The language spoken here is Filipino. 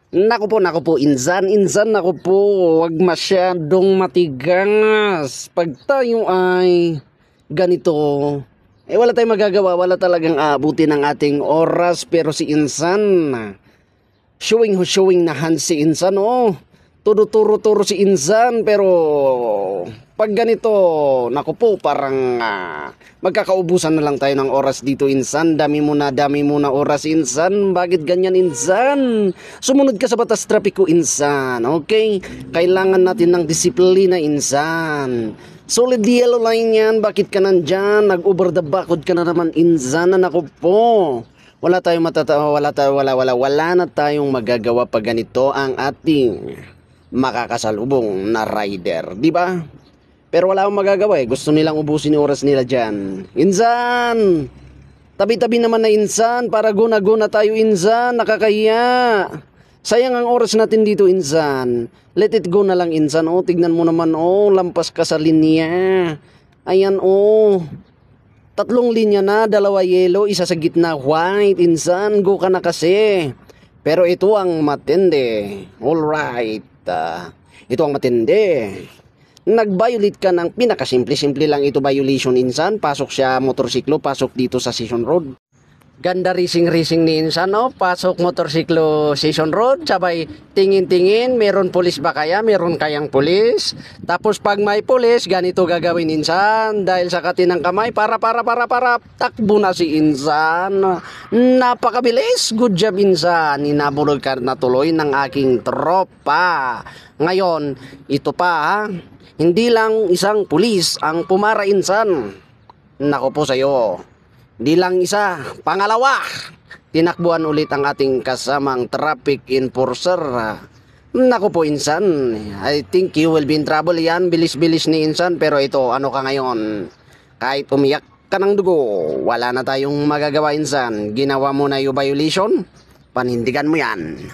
Naku po, insan, naku po, wag masyadong matigas. Pag tayo ay ganito, wala tayong magagawa, wala talagang aabutin ng ating oras. Pero si insan, showing na hands si insan, oh. Turo si insan, pero pag ganito, naku po, parang magkakaubusan na lang tayo ng oras dito, insan. Dami mo na oras, insan. Bakit ganyan, insan? Sumunod ka sa batas trapiko, insan. Okay? Kailangan natin ng disiplina, insan. Solid yellow line yan. Bakit ka nandyan? Nag-over the backwood ka na naman, insan. Naku po. Wala na tayong magagawa pag ganito ang ating makakasalubong na rider, di ba? Pero wala akong magagawa gusto nilang ubusin yung oras nila dyan. Insan, tabi-tabi naman na, insan, para guna tayo, insan. Nakakahiya, sayang ang oras natin dito, insan. Let it go na lang, insan. Tignan mo naman, lampas ka sa linya. Ayan, 3 linya na, 2 yellow, isa sa gitna white, insan. Go ka na kasi. Pero ito ang matindi. Alright. Ito ang matindi. Nag-violate ka ng pinakasimple-simple lang ito violation, insan. Pasok siya motorsiklo, pasok dito sa Session Road. Ganda racing ni insan, pasok motorsiklo Session Road, sabay tingin-tingin, meron pulis ba kaya? Meron kayang pulis? Tapos pag may pulis, ganito gagawin, insan. Dahil sa katinang kamay, para, takbo na si insan. Napakabilis, good job, insan. Inabulog ka na tuloy ng aking tropa. Ngayon, ito pa, hindi lang isang pulis ang pumara, insan. Nako po sa'yo. Di lang isa, pangalawa, tinakbuhan ulit ang ating kasamang traffic enforcer. Naku po, insan, I think you will be in trouble yan. Bilis-bilis ni insan, pero ito, ano ka ngayon? Kahit umiyak ka ng dugo, wala na tayong magagawa, insan. Ginawa mo na yung violation, panindigan mo yan.